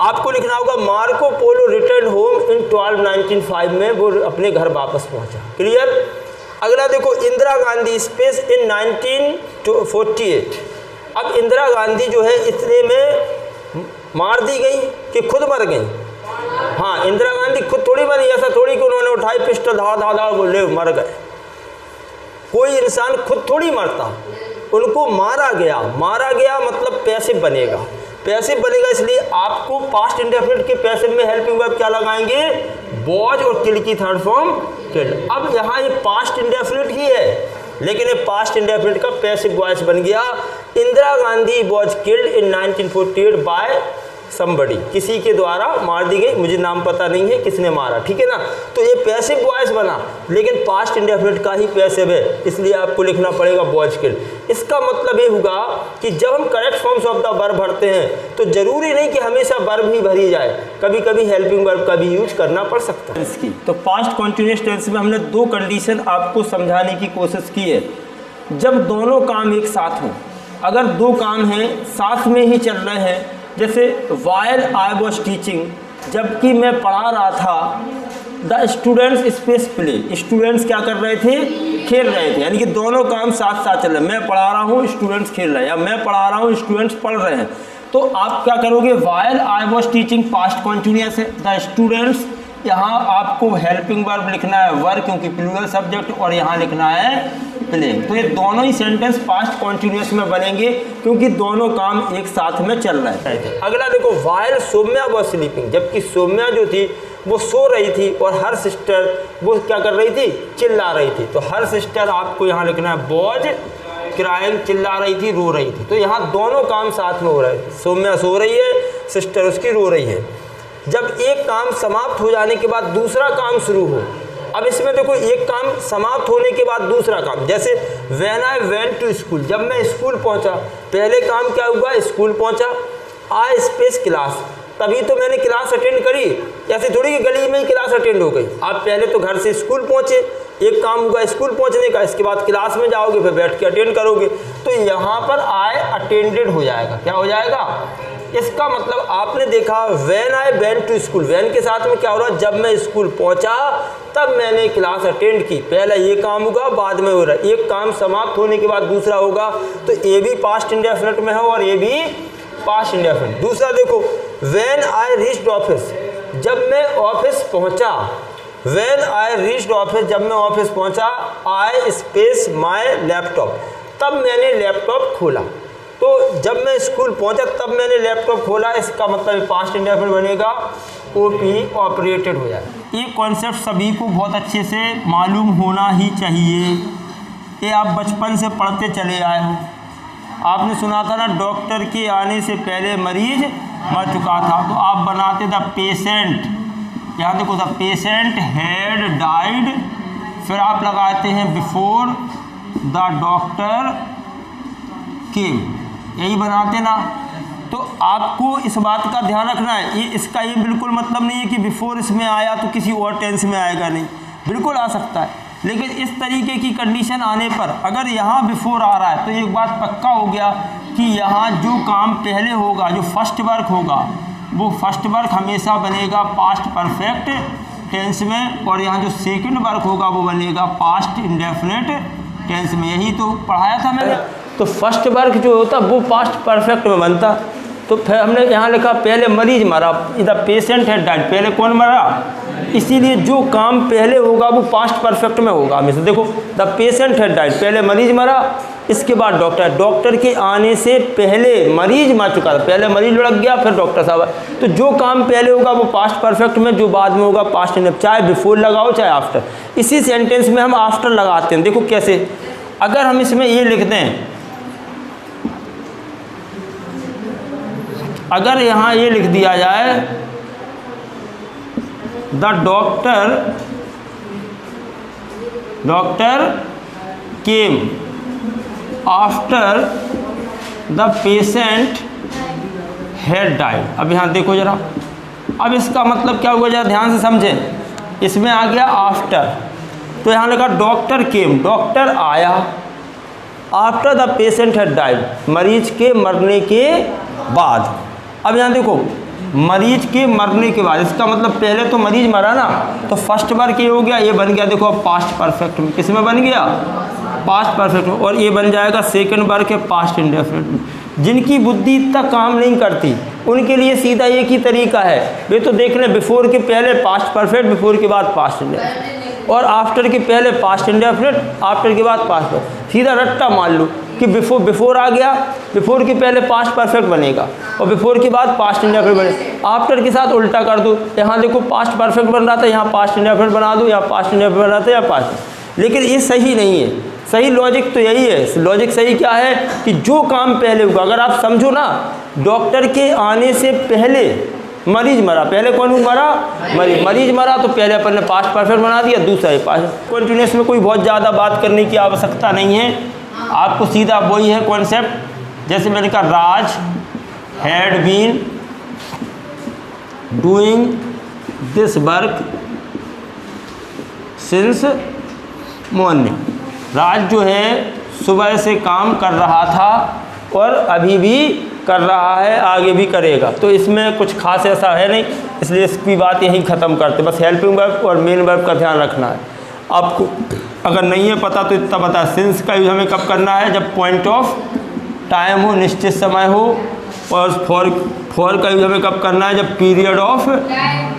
आपको लिखना होगा Marco Polo return home in 1295 में वो अपने घर वापस पहुंचा। क्लियर? अगला देखो, इंदिरा गांधी स्पेस इन 1948। अब इंदिरा गांधी जो है इतने में मार दी गई कि खुद मर गई? हाँ, इंदिरा गांधी खुद थोड़ी मरी, ऐसा थोड़ी कि उन्होंने उठाई पिस्टल धाड़ धाड़ धाड़ बोले मर गए। कोई इंसान खुद थोड़ी मरता, उनको मारा गया। मारा गया मतलब पैसिव बनेगा, पैसिव बनेगा, इसलिए आपको पास्ट इंडेफिनिट के पैसिव में हेल्पिंग वर्ब क्या लगाएंगे? वॉज, और किल की थर्ड फॉर्म किल्ड। अब यहाँ ये पास्ट इंडेफिनिट ही है, लेकिन ये पास्ट इंडेफिनिट का पैसिव वॉइस बन गया। Indira Gandhi was killed in 1948 by somebody, किसी के द्वारा मार दी गई, मुझे नाम पता नहीं है किसने मारा, ठीक है ना। तो ये पैसिव वॉइस बना, लेकिन पास्ट इंडेफिनिट का ही पैसिव है, इसलिए आपको लिखना पड़ेगा वॉज किल्ड। इसका मतलब ये होगा कि जब हम correct forms of the verb भरते हैं तो जरूरी नहीं कि हमेशा वर्ब ही भरी जाए, कभी कभी हेल्पिंग वर्ब का भी यूज करना पड़ सकता है। इसकी तो पास्ट कॉन्टिन्यूअस टेंस में हमने दो कंडीशन आपको समझाने की कोशिश की है। जब दोनों काम एक साथ हों, अगर दो काम हैं साथ में ही चल रहे हैं, जैसे वाइल आई वॉज टीचिंग, जबकि मैं पढ़ा रहा था, the students space play, students क्या कर रहे थे? खेल रहे थे। यानी कि दोनों काम साथ साथ चल रहे हैं, मैं पढ़ा रहा हूँ स्टूडेंट्स खेल रहे हैं, या मैं पढ़ा रहा हूँ स्टूडेंट्स पढ़ रहे हैं। तो आप क्या करोगे? While I was teaching past continuous है, द स्टूडेंट्स, यहाँ आपको हेल्पिंग वर्ब लिखना है वर, क्योंकि प्लूरल सब्जेक्ट, और यहाँ लिखना है प्ले। तो ये दोनों ही सेंटेंस पास्ट कॉन्टिन्यूअस में बनेंगे, क्योंकि दोनों काम एक साथ में चल रहे हैं। अगला देखो, वाइल सौम्या वॉज स्लीपिंग, जबकि सौम्या जो थी वो सो रही थी, और हर सिस्टर वो क्या कर रही थी? चिल्ला रही थी। तो हर सिस्टर आपको यहाँ लिखना है वॉज क्राइंग, चिल्ला रही थी, रो रही थी। तो यहाँ दोनों काम साथ में हो रहे हैं, सौम्या सो रही है, सिस्टर उसकी रो रही है। जब एक काम समाप्त हो जाने के बाद दूसरा काम शुरू हो, अब इसमें देखो एक काम समाप्त होने के बाद दूसरा काम, जैसे when I went to school, जब मैं स्कूल पहुंचा, पहले काम क्या हुआ? स्कूल पहुंचा। आई स्पेस क्लास, तभी तो मैंने क्लास अटेंड करी, ऐसे थोड़ी कि गली में ही क्लास अटेंड हो गई। आप पहले तो घर से स्कूल पहुंचे, एक काम हुआ स्कूल पहुंचने का, इसके बाद क्लास में जाओगे, फिर बैठ के अटेंड करोगे। तो यहाँ पर आई अटेंडेड हो जाएगा, क्या हो जाएगा? इसका मतलब आपने देखा when I went to school, when के साथ में क्या हो रहा है? जब मैं स्कूल पहुंचा तब मैंने क्लास अटेंड की। पहला ये काम होगा, बाद में हो रहा है। एक काम समाप्त होने के बाद दूसरा होगा, तो ये भी पास्ट इंडेफिनिट में है और ये भी पास्ट इंडेफिनिट। दूसरा देखो, व्हेन आई रीच्ड ऑफिस, जब मैं ऑफिस पहुंचा। व्हेन आई रीच्ड ऑफिस, जब मैं ऑफिस पहुंचा। आई स्पेस माय लैपटॉप, तब मैंने लैपटॉप खोला। तो जब मैं स्कूल पहुंचा तब मैंने लैपटॉप खोला, इसका मतलब पास्ट इंडेफिनिट बनेगा, ओपी ऑपरेटेड हो जाए। ये कॉन्सेप्ट सभी को बहुत अच्छे से मालूम होना ही चाहिए। ये आप बचपन से पढ़ते चले आए हो। आपने सुना था ना, डॉक्टर के आने से पहले मरीज मर चुका था, तो आप बनाते द पेशेंट, यहाँ देखो द पेशेंट हैड डाइड, फिर आप लगाते हैं बिफोर द डॉक्टर केम, यही बनाते ना। तो आपको इस बात का ध्यान रखना है, ये इसका ये बिल्कुल मतलब नहीं है कि बिफोर इसमें आया तो किसी और टेंस में आएगा, नहीं, बिल्कुल आ सकता है। लेकिन इस तरीके की कंडीशन आने पर अगर यहाँ बिफोर आ रहा है तो एक बात पक्का हो गया कि यहाँ जो काम पहले होगा, जो फर्स्ट वर्क होगा, वो फर्स्ट वर्क हमेशा बनेगा पास्ट परफेक्ट टेंस में, और यहाँ जो सेकंड वर्क होगा वो बनेगा पास्ट इंडेफिनिट टेंस में। यही तो पढ़ाया था मैंने। तो फर्स्ट वर्क जो होता वो पास्ट परफेक्ट में बनता। तो फिर हमने यहाँ लिखा पहले मरीज मरा, इधर पेशेंट है डाइड, पहले कौन मरा? इसीलिए जो काम पहले होगा वो पास्ट परफेक्ट में होगा हमेशा। देखो द पेशेंट है डाइड, पहले मरीज मरा, इसके बाद डॉक्टर के आने से पहले मरीज मर चुका था, पहले मरीज लुढ़क गया फिर डॉक्टर साहब। तो जो काम पहले होगा वो पास्ट परफेक्ट में, जो बाद में होगा पास्ट इंडेफिनिट, चाहे बिफोर लगाओ चाहे आफ्टर। इसी सेंटेंस में हम आफ्टर लगाते हैं। देखो कैसे, अगर हम इसमें ये लिखते हैं अगर यहाँ ये लिख दिया जाए the doctor came after the patient had died. अब यहाँ देखो जरा, अब इसका मतलब क्या हुआ, जरा ध्यान से समझें। इसमें आ गया आफ्टर, तो यहाँ लगा डॉक्टर केम, डॉक्टर आया, after the patient had died, मरीज के मरने के बाद। अब यहाँ देखो मरीज के मरने के बाद, इसका मतलब पहले तो मरीज मरा ना, तो फर्स्ट वर्ग ये हो गया, ये बन गया देखो अब पास्ट परफेक्ट में, किस में बन गया, पास्ट परफेक्ट में, और ये बन जाएगा सेकंड वर्ग के पास्ट इंडेफिनिट में। जिनकी बुद्धि इतना काम नहीं करती उनके लिए सीधा एक ही तरीका है, वे तो देख लें बिफोर के पहले पास्ट परफेक्ट, बिफोर के बाद पास्ट इंडेफिनिट, और आफ्टर के पहले पास्ट इंडेफिनिट, आफ्टर के बाद पास्ट परफेक्ट। सीधा रट्टा मान लो कि बिफोर आ गया, बिफोर के पहले पास्ट परफेक्ट बनेगा और बिफोर के बाद पास्ट इंडेफिनिट बनेगा। आफ्टर के साथ उल्टा कर दो, यहाँ देखो पास्ट परफेक्ट बन रहा था, यहाँ पास्ट इंडेफिनिट बना दो, यहाँ पास्ट इंडेफिनिट बन रहा था, यहाँ पास्ट। लेकिन ये सही नहीं है। सही लॉजिक तो यही है। लॉजिक सही क्या है कि जो काम पहले होगा, अगर आप समझो ना, डॉक्टर के आने से पहले मरीज मरा, पहले कौन मरा, मरीज मरा, तो पहले अपन ने पास्ट परफेक्ट बना दिया, दूसरा ही पास्ट कंटिन्यूस में। कोई बहुत ज़्यादा बात करने की आवश्यकता नहीं है, आपको सीधा वही है कॉन्सेप्ट। जैसे मैंने कहा Raj had been doing this work since morning. Raj जो है सुबह से काम कर रहा था और अभी भी कर रहा है, आगे भी करेगा। तो इसमें कुछ खास ऐसा है नहीं, इसलिए इसकी बात यहीं ख़त्म करते। बस हेल्पिंग वर्ब और मेन वर्ब का ध्यान रखना है आपको। अगर नहीं है पता तो इतना पता, सिंस का यूज़ हमें कब करना है, जब पॉइंट ऑफ टाइम हो, निश्चित समय हो। और फॉर का यूज़ हमें कब करना है, जब पीरियड ऑफ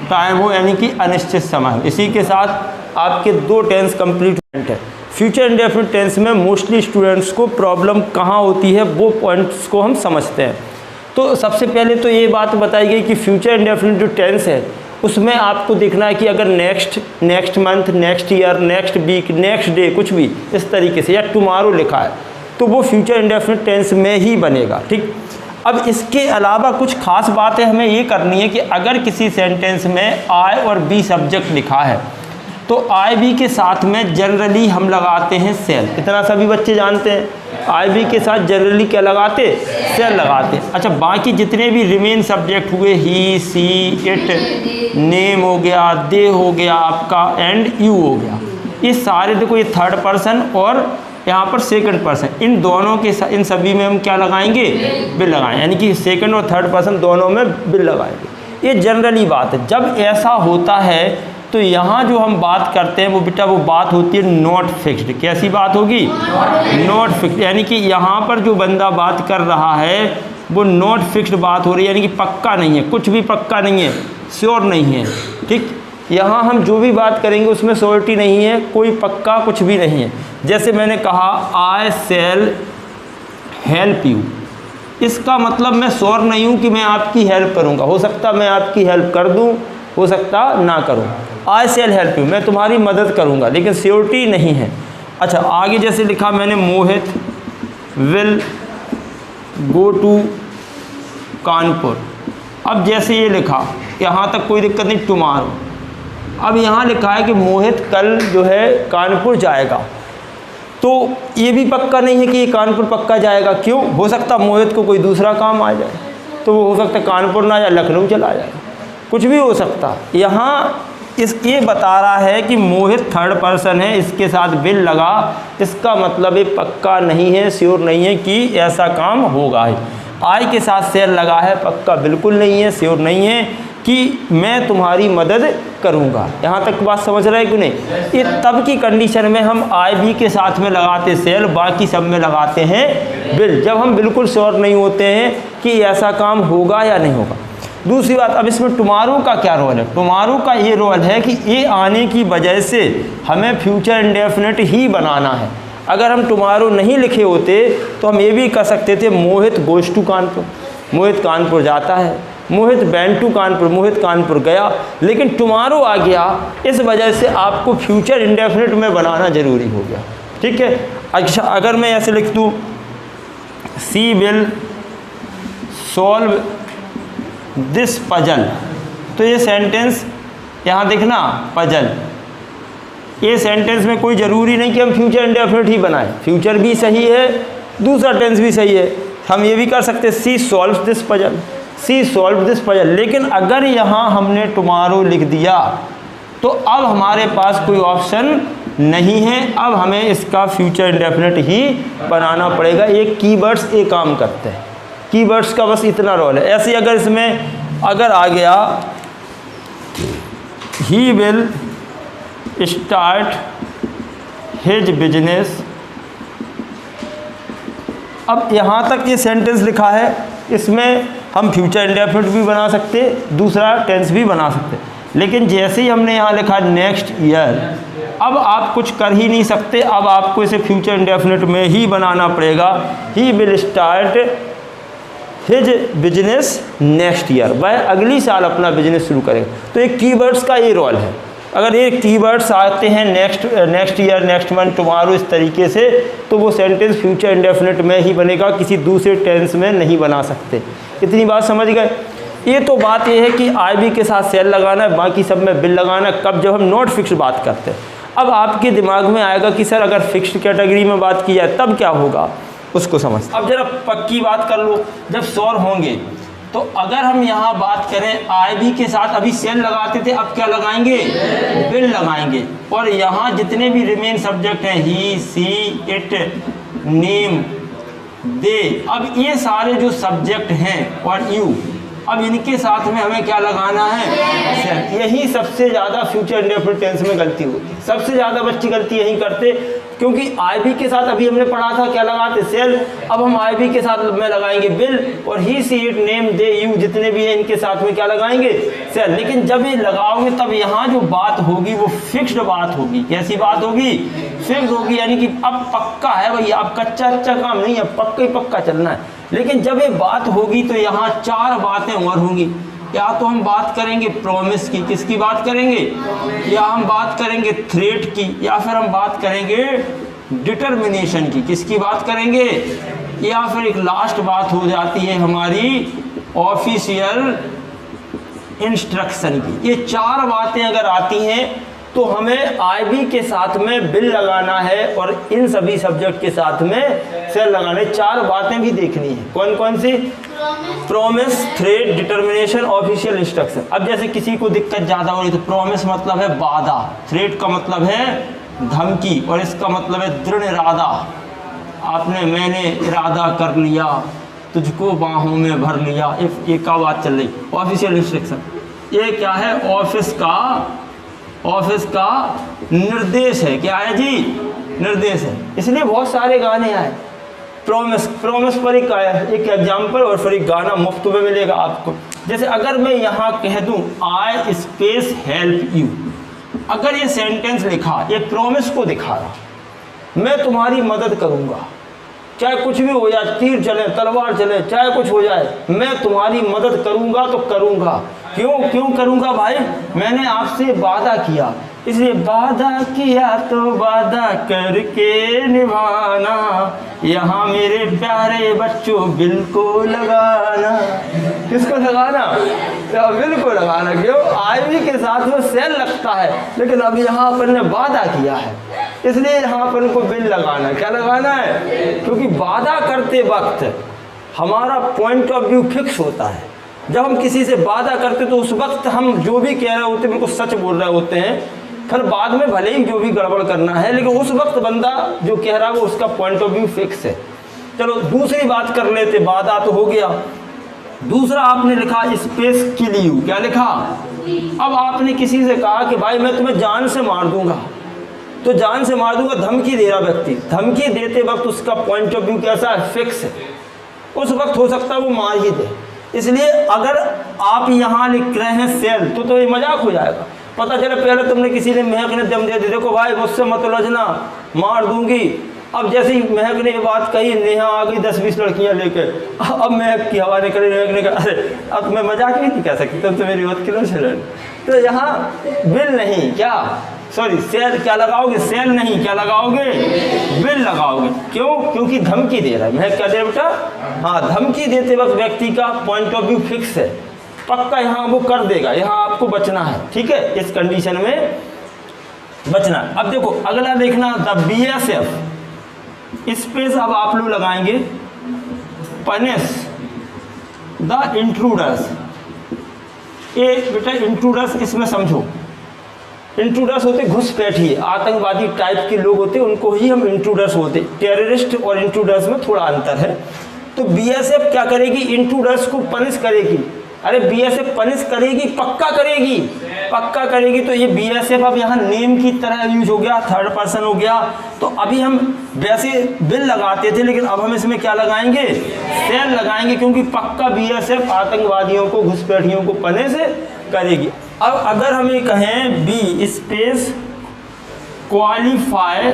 टाइम हो, यानी कि अनिश्चित समय हो। इसी के साथ आपके दो टेंस कंप्लीट है। फ्यूचर इंडेफिनिट टेंस में मोस्टली स्टूडेंट्स को प्रॉब्लम कहाँ होती है, वो पॉइंट्स को हम समझते हैं। तो सबसे पहले तो ये बात बताई गई कि फ्यूचर इंडेफिनिट जो टेंस है उसमें आपको देखना है कि अगर next month, next year, next week, next day, कुछ भी इस तरीके से, या टुमारो लिखा है तो वो फ्यूचर इंडेफिनिट टेंस में ही बनेगा। ठीक, अब इसके अलावा कुछ खास बातें हमें ये करनी है कि अगर किसी सेंटेंस में आई और बी सब्जेक्ट लिखा है तो आई बी के साथ में जनरली हम लगाते हैं सेल। इतना सभी बच्चे जानते हैं, आई बी के साथ जनरली क्या लगाते, सेल लगाते। अच्छा, बाकी जितने भी रिमेन सब्जेक्ट हुए, ही, सी, इट, नेम हो गया, दे हो गया आपका, एंड यू हो गया, ये सारे देखो, ये थर्ड पर्सन और यहाँ पर सेकंड पर्सन, इन दोनों के इन सभी में हम क्या लगाएंगे, बिल लगाएंगे, यानी कि सेकंड और थर्ड पर्सन दोनों में बिल लगाएंगे। ये जनरली बात है। जब ऐसा होता है तो यहाँ जो हम बात करते हैं वो बेटा वो बात होती है नॉट फिक्स्ड। कैसी बात होगी, नॉट फिक्स्ड, यानी कि यहाँ पर जो बंदा बात कर रहा है वो नॉट फिक्स्ड बात हो रही है, यानी कि पक्का नहीं है, कुछ भी पक्का नहीं है, श्योर नहीं है। ठीक, यहाँ हम जो भी बात करेंगे उसमें श्योरिटी नहीं है, कोई पक्का कुछ भी नहीं है। जैसे मैंने कहा आई शैल हेल्प यू, इसका मतलब मैं श्योर नहीं हूँ कि मैं आपकी हेल्प करूँगा, हो सकता मैं आपकी हेल्प कर दूँ, हो सकता ना करूँ। आई शैल हेल्प यू, मैं तुम्हारी मदद करूँगा, लेकिन श्योरिटी नहीं है। अच्छा, आगे जैसे लिखा मैंने मोहित विल गो टू कानपुर। अब जैसे ये लिखा, यहाँ तक कोई दिक्कत नहीं, टुमारो। अब यहाँ लिखा है कि मोहित कल जो है कानपुर जाएगा, तो ये भी पक्का नहीं है कि ये कानपुर पक्का जाएगा। क्यों, हो सकता मोहित को कोई दूसरा काम आ जाए, तो वो हो सकता कानपुर ना जाए, लखनऊ चला जाए, कुछ भी हो सकता। यहाँ ये बता रहा है कि मोहित थर्ड पर्सन है, इसके साथ विल लगा, इसका मतलब ये पक्का नहीं है, श्योर नहीं है कि ऐसा काम होगा। आई के साथ शैल लगा है, पक्का बिल्कुल नहीं है, श्योर नहीं है कि मैं तुम्हारी मदद करूंगा। यहाँ तक बात समझ रहे हैं कि नहीं। ये तब की कंडीशन में हम आई बी के साथ में लगाते शैल, बाकी सब में लगाते हैं विल, जब हम बिल्कुल श्योर नहीं होते हैं कि ऐसा काम होगा या नहीं होगा। दूसरी बात, अब इसमें टुमारो का क्या रोल है। टुमारो का ये रोल है कि ये आने की वजह से हमें फ्यूचर इंडेफिनिट ही बनाना है। अगर हम टुमारो नहीं लिखे होते तो हम ये भी कह सकते थे मोहित गोज टू कानपुर, मोहित कानपुर जाता है, मोहित वेंट टू कानपुर, मोहित कानपुर गया। लेकिन टुमारो आ गया, इस वजह से आपको फ्यूचर इंडेफिनिट में बनाना ज़रूरी हो गया। ठीक है। अच्छा, अगर मैं ऐसे लिख दूँ सी विल सॉल्व दिस पजल। तो ये सेंटेंस यहाँ देखना पजल, ये सेंटेंस में कोई ज़रूरी नहीं कि हम फ्यूचर इंडेफिनिट ही बनाएं, फ्यूचर भी सही है, दूसरा टेंस भी सही है, हम ये भी कर सकते हैं she solve this puzzle, she solve this puzzle. लेकिन अगर यहाँ हमने टुमारो लिख दिया तो अब हमारे पास कोई ऑप्शन नहीं है, अब हमें इसका फ्यूचर इंडेफिनिट ही बनाना पड़ेगा। ये कीवर्ड्स ये काम करते हैं, कीवर्ड्स का बस इतना रोल है। ऐसे अगर इसमें अगर आ गया he will start his business, अब यहाँ तक ये सेंटेंस लिखा है, इसमें हम फ्यूचर इंडेफिनिट भी बना सकते, दूसरा टेंस भी बना सकते, लेकिन जैसे ही हमने यहाँ लिखा नेक्स्ट ईयर, अब आप कुछ कर ही नहीं सकते, अब आपको इसे फ्यूचर इंडेफिनिट में ही बनाना पड़ेगा। He will start his business next year, वह अगली साल अपना बिजनेस शुरू करेगा। तो एक कीवर्ड्स का ये रोल है, अगर ये कीवर्ड्स आते हैं next year, next month, tomorrow, इस तरीके से, तो वो सेंटेंस फ्यूचर इंडेफिनिट में ही बनेगा, किसी दूसरे टेंस में नहीं बना सकते। इतनी बात समझ गए। ये तो बात ये है कि आईबी के साथ सेल लगाना है, बाकी सब में बिल लगाना है, कब जब हम नॉट फिक्स्ड बात करते हैं। अब आपके दिमाग में आएगा कि सर अगर फिक्स्ड कैटेगरी में बात की जाए तब क्या होगा, उसको समझ। अब जरा पक्की बात कर लो, जब श्योर होंगे तो अगर हम यहाँ बात करें आईबी के साथ, अभी सेल लगाते थे, अब क्या लगाएंगे, बिल लगाएंगे। और यहाँ जितने भी रिमेन सब्जेक्ट हैं, ही, सी, इट, नेम, दे, अब ये सारे जो सब्जेक्ट हैं और यू, अब इनके साथ में हमें क्या लगाना है, सेल। यही सबसे ज़्यादा फ्यूचर इंडेफिनिट टेंस में गलती होती है, सबसे ज़्यादा बच्चे गलती यही करते, क्योंकि आईबी के साथ अभी हमने पढ़ा था क्या लगाते, सेल, अब हम आईबी के साथ में लगाएंगे बिल, और ही, सी, इट, नेम, दे, यू जितने भी हैं इनके साथ में क्या लगाएंगे, सेल। लेकिन जब ये लगाओगे तब यहाँ जो बात होगी वो फिक्स्ड बात होगी। कैसी बात होगी, फिक्स्ड होगी, यानी कि अब पक्का है भैया, अब कच्चा अच्छा काम नहीं है, पक्का ही पक्का चलना है। लेकिन जब ये बात होगी तो यहाँ चार बातें और होंगी, या तो हम बात करेंगे प्रॉमिस की, किसकी बात करेंगे, या हम बात करेंगे थ्रेट की, या फिर हम बात करेंगे डिटर्मिनेशन की, किसकी बात करेंगे, या फिर एक लास्ट बात हो जाती है हमारी ऑफिशियल इंस्ट्रक्शन की। ये चार बातें अगर आती हैं तो हमें आईबी के साथ में बिल लगाना है और इन सभी सब्जेक्ट के साथ में सेल लगाने। चार बातें भी देखनी है, कौन कौन सी, promise, threat, determination, official instruction. अब जैसे किसी को दिक्कत ज़्यादा हो रही तो प्रॉमिस मतलब है वादा, थ्रेट का मतलब है धमकी, और इसका मतलब है दृढ़ इरादा, मैंने इरादा कर लिया, तुझको बाहों में भर लिया, ये क्या बात चल रही। ऑफिशियल इंस्ट्रक्शन ये क्या है, ऑफिस का निर्देश है, क्या है जी, निर्देश है। इसलिए बहुत सारे गाने आए प्रॉमिस पर एक एग्जाम्पल और फिर एक गाना मुफ्त में मिलेगा आपको। जैसे अगर मैं यहाँ कह दूँ आई स्पेस हेल्प यू, अगर ये सेंटेंस लिखा, ये प्रॉमिस को दिखा रहा, मैं तुम्हारी मदद करूँगा, चाहे कुछ भी हो जाए, तीर चले, तलवार चले, चाहे कुछ हो जाए, मैं तुम्हारी मदद करूँगा तो करूँगा। क्यों करूँगा भाई, मैंने आपसे वादा किया, इसलिए वादा किया तो वादा करके निभाना, यहाँ मेरे प्यारे बच्चों बिल को लगाना। किसको लगाना, बिल को लगाना। क्यों, आईबी के साथ में सेल लगता है, लेकिन अब यहाँ पर ने वादा किया है, इसलिए यहाँ पर इनको बिल लगाना। क्या लगाना है, क्योंकि वादा करते वक्त हमारा पॉइंट ऑफ व्यू फिक्स होता है। जब हम किसी से वादा करते तो उस वक्त हम जो भी कह रहे होते हैं बिल्कुल सच बोल रहे होते हैं, फिर बाद में भले ही जो भी गड़बड़ करना है, लेकिन उस वक्त बंदा जो कह रहा है वो उसका पॉइंट ऑफ व्यू फिक्स है। चलो दूसरी बात कर लेते, वादा तो हो गया। दूसरा आपने लिखा स्पेस किल यू, क्या लिखा, अब आपने किसी से कहा कि भाई मैं तुम्हें जान से मार दूंगा, तो जान से मार दूंगा, धमकी दे रहा व्यक्ति, धमकी देते वक्त उसका पॉइंट ऑफ व्यू कैसा है, फिक्स है, उस वक्त हो सकता है वो मार ही दे। इसलिए अगर आप यहाँ लिख रहे हैं सेल तो ये मजाक हो जाएगा। पता चला पहले तुमने किसी ने महक ने दम दे दी, देखो भाई मुझसे मत उलझना, मार दूंगी। अब जैसे ही महक ने ये बात कही, नेहा आ गई 10-20 लड़कियां लेके, अब महक की हवा निकली, महक ने कहा अरे अब मैं मजाक नहीं कह सकती, तुम तो मेरी बात किलो चल। तो यहाँ बिल नहीं, क्या सॉरी सेल क्या लगाओगे, सेल नहीं क्या लगाओगे, बिल लगाओगे। क्यों, क्योंकि धमकी दे रहा है। महक क्या दे बेटा, हाँ धमकी देते वक्त व्यक्ति का पॉइंट ऑफ व्यू फिक्स है, पक्का यहाँ वो कर देगा, यहाँ आपको बचना है, ठीक है, इस कंडीशन में बचना। अब देखो अगला देखना, द BSF स्पेस, अब आप लोग लगाएंगे पनिश द इंट्रूडर्स। ये बेटा इंट्रूडर्स इसमें समझो, इंट्रूडर्स होते घुसपैठिए आतंकवादी टाइप के लोग होते, उनको ही हम इंट्रूडर्स होते। टेररिस्ट और इंट्रूडर्स में थोड़ा अंतर है। तो BSF क्या करेगी, इंट्रूडर्स को पनिश करेगी। अरे BSF पनिश करेगी, पक्का करेगी, पक्का करेगी। तो ये BSF अब यहाँ नेम की तरह यूज हो गया, थर्ड पर्सन हो गया। तो अभी हम वैसे बिल लगाते थे, लेकिन अब हम इसमें क्या लगाएंगे, सेल लगाएंगे, क्योंकि पक्का BSF आतंकवादियों को, घुसपैठियों को पनिश करेगी। अब अगर हमें कहें we space qualify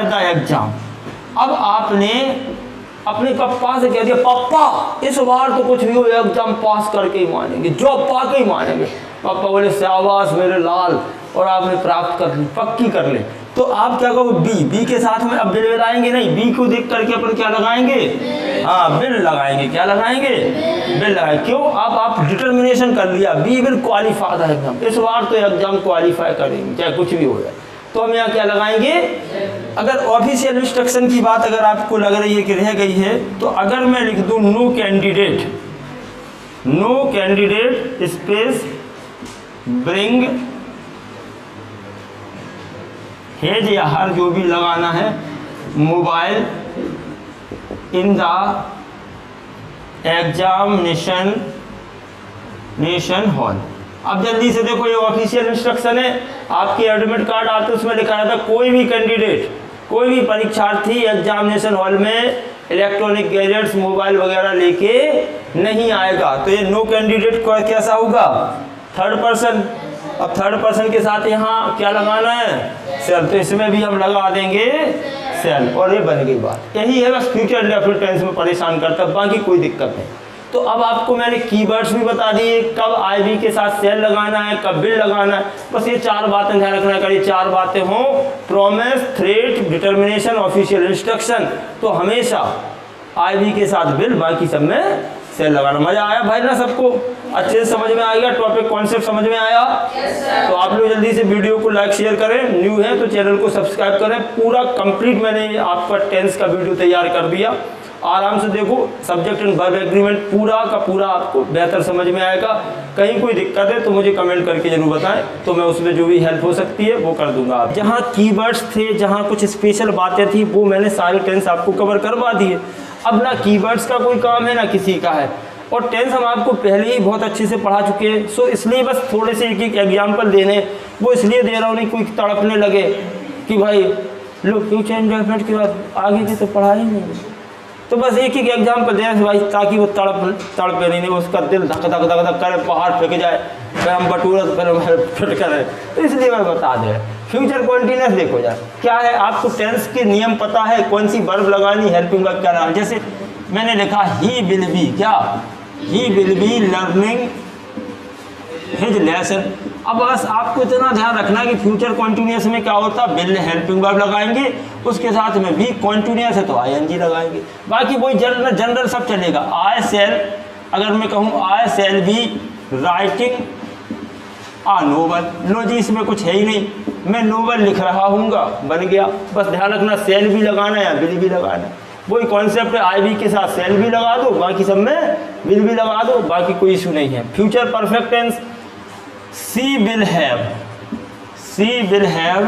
the exam, अब आपने अपने पापा से कह दिया, पापा इस बार तो कुछ भी हो एग्जाम पास करके ही मानेंगे, जॉब पा के ही मानेंगे। पापा बोले शाबाश मेरे लाल, और आपने प्राप्त कर ली, पक्की कर ले। तो आप क्या कहो, बी के साथ में अब बिल लगाएंगे नहीं, बी को देख करके अपन क्या लगाएंगे, हाँ बिल लगाएंगे। क्या लगाएंगे, बिल लगाएंगे। क्यों, अब आप डिटर्मिनेशन कर लिया, we will qualify the exam, इस बार तो एग्जाम क्वालिफाई करेंगे चाहे कुछ भी हो जाए। तो हम यहाँ क्या लगाएंगे, अगर ऑफिशियल इंस्ट्रक्शन की बात अगर आपको लग रही है कि रह गई है, तो अगर मैं लिख दूँ no candidate space bring his या हर जो भी लगाना है mobile in the examination hall. अब जल्दी से देखो, ये ऑफिशियल इंस्ट्रक्शन है, आपके एडमिट कार्ड आते उसमें लिखा रहता है कोई भी कैंडिडेट, कोई भी परीक्षार्थी एग्जामिनेशन हॉल में इलेक्ट्रॉनिक गैजेट्स मोबाइल वगैरह लेके नहीं आएगा। तो ये नो कैंडिडेट कैसा होगा, थर्ड पर्सन। अब थर्ड पर्सन के साथ यहाँ क्या लगाना है, सेल, तो इसमें भी हम लगा देंगे सेल, और ये बन गई बात। यही है बस, फ्यूचर इंडेफिनिट टेंस में परेशान करता है, बाकी कोई दिक्कत नहीं। तो अब आपको मैंने कीवर्ड्स भी बता दिए, कब आईवी के साथ सेल लगाना है, कब बिल लगाना है। बस ये 4 बातें ध्यान रखना है, अगर ये 4 बातें हों, promise, threat, determination, official instruction, तो हमेशा आईवी के साथ बिल, बाकी सब में सेल लगाना। मजा आया भाई ना, सबको अच्छे से समझ में आ गया, टॉपिक कॉन्सेप्ट समझ में आया? तो आप लोग जल्दी से वीडियो को लाइक शेयर करें, न्यू है तो चैनल को सब्सक्राइब करें। पूरा कंप्लीट मैंने आपका टेंस का वीडियो तैयार कर दिया, आराम से देखो, सब्जेक्ट एंड वर्ब एग्रीमेंट पूरा का पूरा आपको बेहतर समझ में आएगा। कहीं कोई दिक्कत है तो मुझे कमेंट करके जरूर बताएं, तो मैं उसमें जो भी हेल्प हो सकती है वो कर दूंगा। आप जहाँ कीवर्ड्स थे, जहाँ कुछ स्पेशल बातें थी, वो मैंने सारे टेंस आपको कवर करवा दिए। अब ना कीवर्ड्स का कोई काम है ना किसी का है, और टेंस हम आपको पहले ही बहुत अच्छे से पढ़ा चुके हैं। सो इसलिए बस थोड़े से एक एग्जाम्पल देने, वो इसलिए दे रहा हूँ नहीं कोई तड़पने लगे कि भाई लो फ्यूचर इंडेफिनिट के बाद आगे की तो पढ़ाई नहीं, तो बस एक एग्जाम्पल दे रहे भाई, ताकि वो तड़पे नहीं, उसका दिल धक धक धक धक करे, पहाड़ फेंक जाए, फिर हम बटूरा फिर हम फिट करें। तो इसलिए मैं बता दे, फ्यूचर कॉन्टिन्यूअस देखो यार क्या है, आपको टेंस के नियम पता है, कौन सी वर्ब लगानी, हेल्पिंग वर्ब क्या लगाना। जैसे मैंने लिखा ही विल बी, क्या he will be learning his lesson. अब बस आपको इतना ध्यान रखना कि फ्यूचर कॉन्टिन्यूअस में क्या होता है, विल हेल्पिंग वर्ब लगाएंगे, उसके साथ में भी कॉन्टिन्यूअस है तो आईएनजी लगाएंगे, बाकी वही जनरल सब चलेगा। आई सेल, अगर मैं कहूँ I shall be writing a novel, लो जी इसमें कुछ है ही नहीं, मैं नोवेल लिख रहा हूँगा, बन गया। बस ध्यान रखना सेल भी लगाना है या विल भी लगाना है, वही कॉन्सेप्ट है। आई बी के साथ सेल भी लगा दो, बाकी सब में विल भी लगा दो, बाकी कोई इशू नहीं है। Future perfect tense, she will have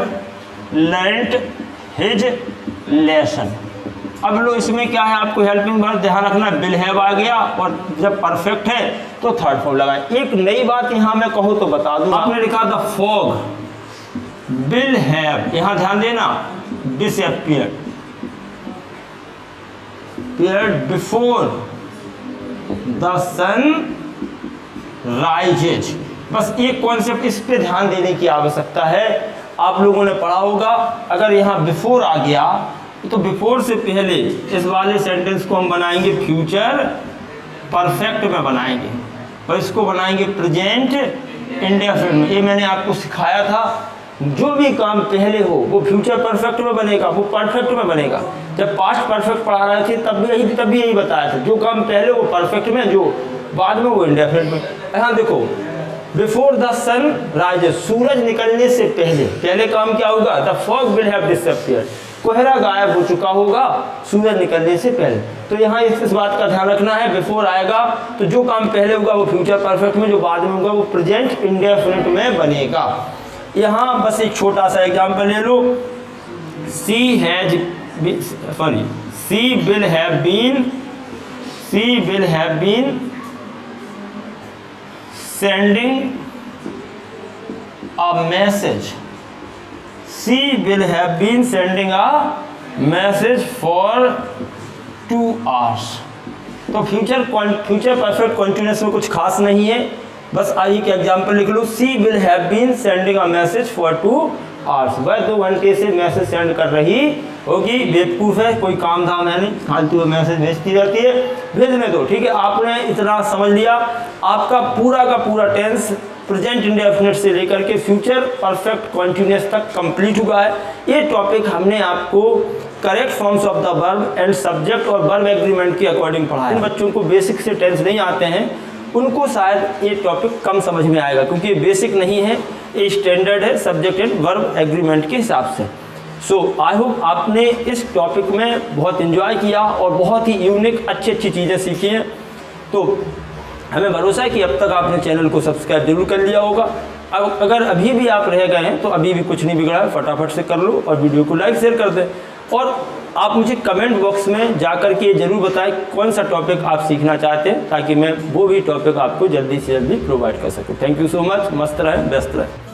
learned his lesson. अब लो इसमें क्या है, आपको हेल्पिंग वर्ब ध्यान रखना, विल हैव आ गया, और जब परफेक्ट है तो थर्ड फॉर्म लगाए। एक नई बात यहाँ मैं कहूँ तो बता दूँ, आपने लिखा द फॉग विल हैव, यहाँ ध्यान देना, disappeared before the sun rises. बस एक कॉन्सेप्ट इस पे ध्यान देने की आवश्यकता है। आप लोगों ने पढ़ा होगा, अगर यहाँ बिफोर आ गया तो बिफोर से पहले इस वाले सेंटेंस को हम बनाएंगे फ्यूचर परफेक्ट में बनाएंगे, और इसको बनाएंगे प्रेजेंट इंडेफिनिट में। ये मैंने आपको सिखाया था, जो भी काम पहले हो वो फ्यूचर परफेक्ट में बनेगा, वो परफेक्ट में बनेगा। जब पास्ट परफेक्ट पढ़ा रहे थे तब भी यही बताया था, जो काम पहले वो परफेक्ट में, जो बाद में वो इंडेफिनिट में। यहाँ देखो, बिफोर द सन राइजेस, सूरज निकलने से पहले काम क्या होगा? The fog will have disappeared, कोहरा गायब हो चुका होगा सूरज निकलने से पहले। तो यहाँ इस बात का ध्यान रखना है, बिफोर आएगा तो जो काम पहले होगा वो फ्यूचर परफेक्ट में, जो बाद में होगा वो प्रेजेंट इंडेफिनिट में बनेगा। यहाँ बस एक छोटा सा एग्जाम्पल ले लो, she will have been sending a message. She will have been sending a message for 2 hours. तो फ्यूचर परफेक्ट कॉन्टिन्यूस में कुछ खास नहीं है, बस आई के एग्जाम्पल लिख लो, she will have been sending a message for 2 hours, वह 2 घंटे से मैसेज सेंड कर रही होगी। बेवकूफ़ है, कोई काम धाम है नहीं, फालतू मैसेज भेजती रहती है, भेजने दो। ठीक है, आपने इतना समझ लिया, आपका पूरा का पूरा टेंस प्रेजेंट इंडेफिनिट से लेकर के फ्यूचर परफेक्ट कॉन्टिन्यूस तक कंप्लीट हुआ है। ये टॉपिक हमने आपको correct forms of the verb and subject और वर्ब एग्रीमेंट के अकॉर्डिंग पढ़ाया। जिन बच्चों को बेसिक से टेंस नहीं आते हैं उनको शायद ये टॉपिक कम समझ में आएगा, क्योंकि ये बेसिक नहीं है, ये स्टैंडर्ड है सब्जेक्ट एंड वर्ब एग्रीमेंट के हिसाब से। सो आई होप आपने इस टॉपिक में बहुत एंजॉय किया और बहुत ही यूनिक अच्छी चीज़ें सीखी हैं। तो हमें भरोसा है कि अब तक आपने चैनल को सब्सक्राइब जरूर कर लिया होगा। अब अगर अभी भी आप रह गए हैं तो अभी भी कुछ नहीं बिगड़ा है, फटाफट से कर लो और वीडियो को लाइक शेयर कर दें। और आप मुझे कमेंट बॉक्स में जा कर के ज़रूर बताएं कौन सा टॉपिक आप सीखना चाहते हैं, ताकि मैं वो भी टॉपिक आपको जल्दी से जल्दी प्रोवाइड कर सकूं। थैंक यू सो मच, मस्त रहें, व्यस्त रहें।